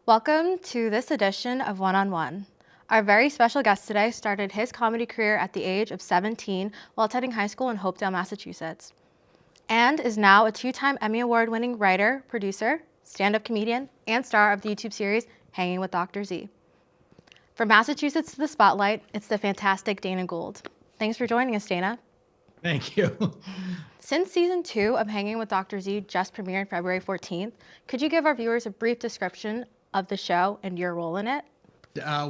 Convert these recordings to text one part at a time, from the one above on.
Welcome to this edition of One on One. Our very special guest today started his comedy career at the age of 17 while attending high school in Hopedale, Massachusetts, and is now a two-time Emmy Award-winning writer, producer, stand-up comedian, and star of the YouTube series Hanging with Dr. Z. From Massachusetts to the spotlight, it's the fantastic Dana Gould. Thanks for joining us, Dana. Thank you. Since season 2 of Hanging with Dr. Z just premiered February 14th, could you give our viewers a brief description of the show and your role in it?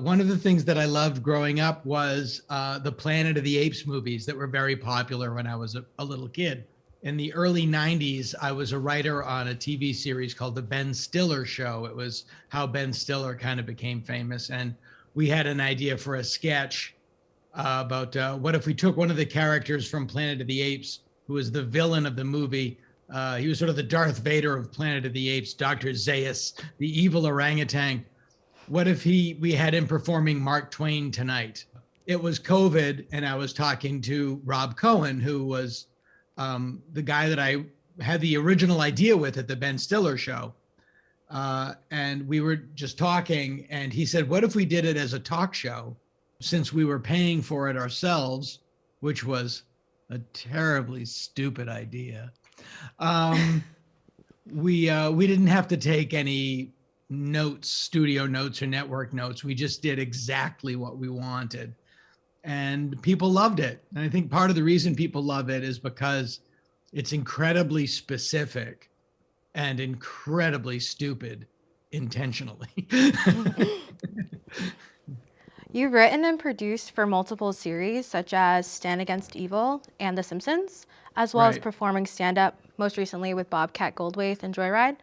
One of the things that I loved growing up was the Planet of the Apes movies that were very popular when I was a little kid. In the early 90s, I was a writer on a TV series called The Ben Stiller Show. It was how Ben Stiller kind of became famous. And we had an idea for a sketch about what if we took one of the characters from Planet of the Apes, who was the villain of the movie. He was sort of the Darth Vader of Planet of the Apes, Dr. Zaius, the evil orangutan. What if we had him performing Mark Twain tonight? It was COVID, and I was talking to Rob Cohen, who was the guy that I had the original idea with at the Ben Stiller Show. And we were just talking, and he said, what if we did it as a talk show, since we were paying for it ourselves, which was a terribly stupid idea. We didn't have to take any notes, studio notes or network notes. We just did exactly what we wanted, and people loved it. And I think part of the reason people love it is because it's incredibly specific and incredibly stupid intentionally. You've written and produced for multiple series such as Stand Against Evil and The Simpsons, as well as Right. performing stand-up, most recently with Bobcat Goldthwait and Joyride.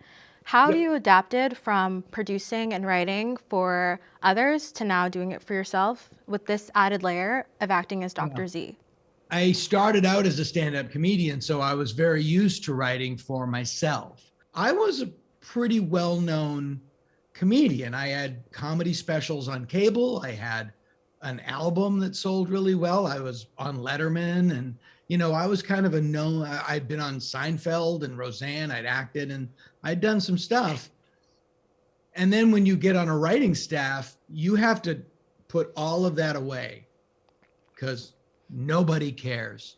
How have Yep. you adapted from producing and writing for others to now doing it for yourself with this added layer of acting as Dr. Z? I started out as a stand-up comedian, so I was very used to writing for myself. I was a pretty well-known comedian. I had comedy specials on cable. I had an album that sold really well. I was on Letterman, and I was kind of a known. I'd been on Seinfeld and Roseanne. I'd acted, and I'd done some stuff. And then when you get on a writing staff, you have to put all of that away because nobody cares.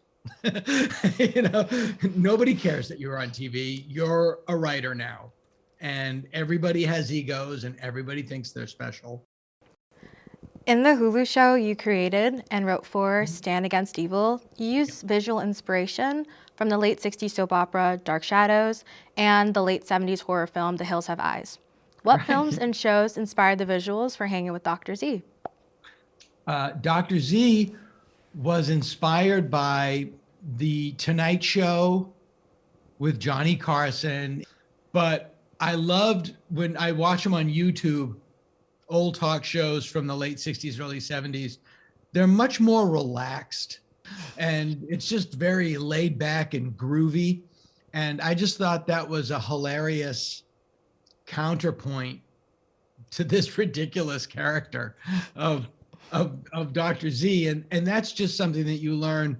Nobody cares that you're on TV. You're a writer now, and everybody has egos and everybody thinks they're special. In the Hulu show you created and wrote for Stand Against Evil, you used visual inspiration from the late 60s soap opera Dark Shadows and the late 70s horror film The Hills Have Eyes. What films and shows inspired the visuals for Hanging with Dr. Z? Dr. Z was inspired by The Tonight Show with Johnny Carson, but I loved when I watch them on YouTube, old talk shows from the late 60s, early 70s. They're much more relaxed, and it's just very laid back and groovy. And I just thought that was a hilarious counterpoint to this ridiculous character of Dr. Z. And that's just something that you learn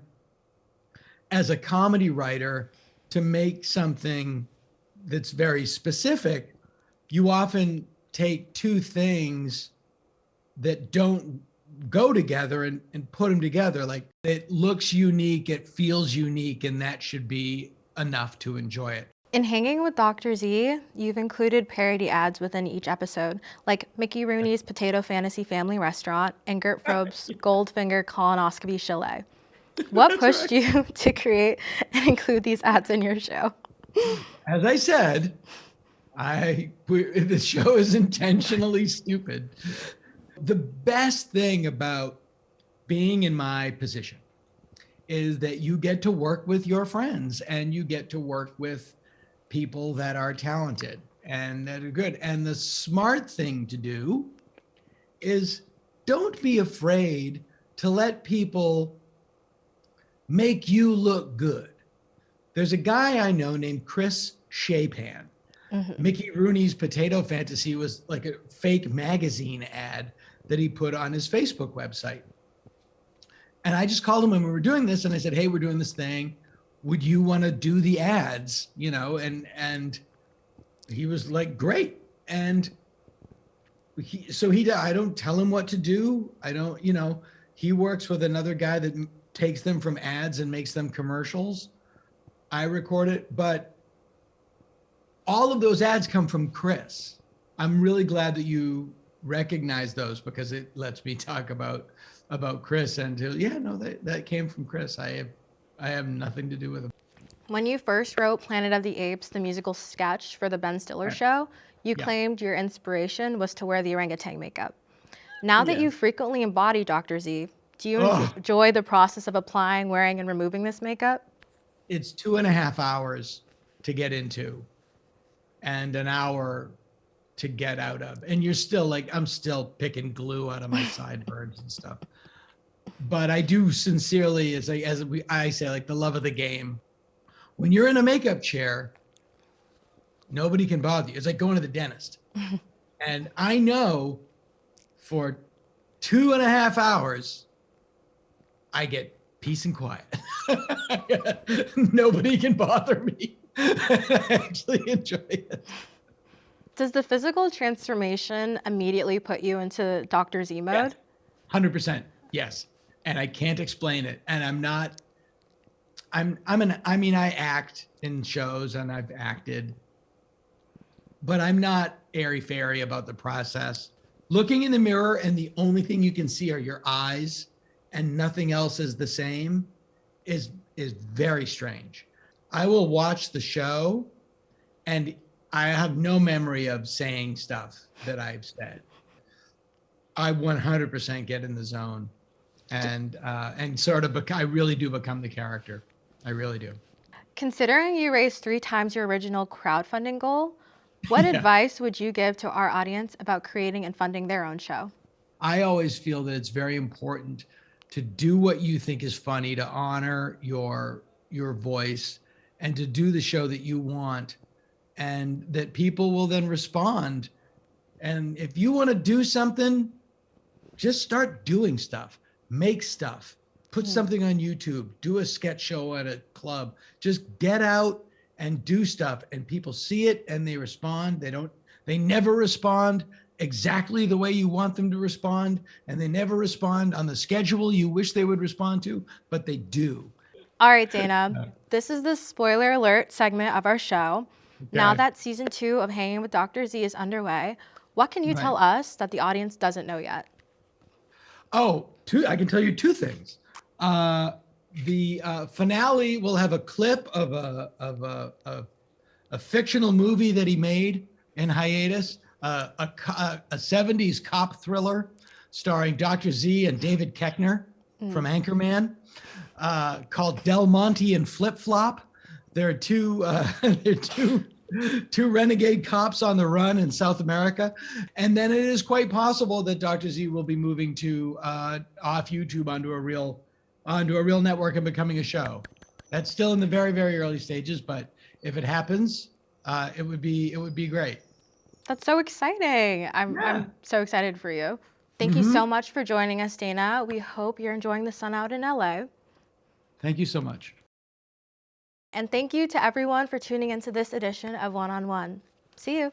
as a comedy writer, to make something that's very specific. You often take two things that don't go together and put them together. Like, it looks unique, it feels unique, and that should be enough to enjoy it. In Hanging with Dr. Z, you've included parody ads within each episode, like Mickey Rooney's Potato Fantasy Family Restaurant and Gert Frobe's Goldfinger Colonoscopy Chalet. What pushed you to create and include these ads in your show? As I said, the show is intentionally stupid. The best thing about being in my position is that you get to work with your friends, and you get to work with people that are talented and that are good. And the smart thing to do is don't be afraid to let people make you look good. There's a guy I know named Chris Shapan. Mickey Rooney's Potato Fantasy was like a fake magazine ad that he put on his Facebook website. And I just called him when we were doing this, and I said, hey, we're doing this thing. Would you want to do the ads? And he was like, great. And I don't tell him what to do. I don't, he works with another guy that takes them from ads and makes them commercials. I record it, but all of those ads come from Chris. I'm really glad that you recognize those because it lets me talk about Chris and that came from Chris. I have nothing to do with him. When you first wrote Planet of the Apes, the musical sketch for the Ben Stiller show, you Yeah. claimed your inspiration was to wear the orangutan makeup. Now that Yeah. you frequently embody Dr. Z, do you Oh, enjoy the process of applying, wearing, and removing this makeup? it's 2.5 hours to get into and an hour to get out of. And you're still like, I'm still picking glue out of my sideburns and stuff. But I do sincerely, I say, like the love of the game. When you're in a makeup chair, nobody can bother you. It's like going to the dentist. And I know for 2.5 hours, I get peace and quiet. Nobody can bother me. I actually enjoy it. Does the physical transformation immediately put you into Dr. Z mode? 100%. Yes. And I can't explain it. And I act in shows and I've acted, but I'm not airy fairy about the process. Looking in the mirror and the only thing you can see are your eyes and nothing else is the same is very strange. I will watch the show and I have no memory of saying stuff that I've said. I 100% get in the zone and sort of I really do become the character. I really do. Considering you raised 3 times your original crowdfunding goal, what Yeah. advice would you give to our audience about creating and funding their own show? I always feel that it's very important to do what you think is funny, to honor your voice and to do the show that you want, and that people will then respond. And if you want to do something, just start doing stuff, make stuff, put something on YouTube, do a sketch show at a club, just get out and do stuff, and people see it and they respond. They never respond exactly the way you want them to respond, and they never respond on the schedule you wish they would respond to, but they do. All right, Dana, this is the spoiler alert segment of our show. Now Okay. that season 2 of Hanging with Dr. Z is underway, what can you tell Right. us that the audience doesn't know yet? I can tell you two things. The finale will have a clip of a fictional movie that he made in hiatus, a 70s cop thriller starring Dr. Z and David Koechner from Anchorman, called Del Monte and Flip Flop. There are two renegade cops on the run in South America, and then it is quite possible that Dr. Z will be moving to off YouTube onto a real network and becoming a show. That's still in the very, very early stages, but if it happens, it would be great. That's so exciting. I'm so excited for you. Thank you so much for joining us, Dana. We hope you're enjoying the sun out in LA. Thank you so much. And thank you to everyone for tuning into this edition of One on One. See you.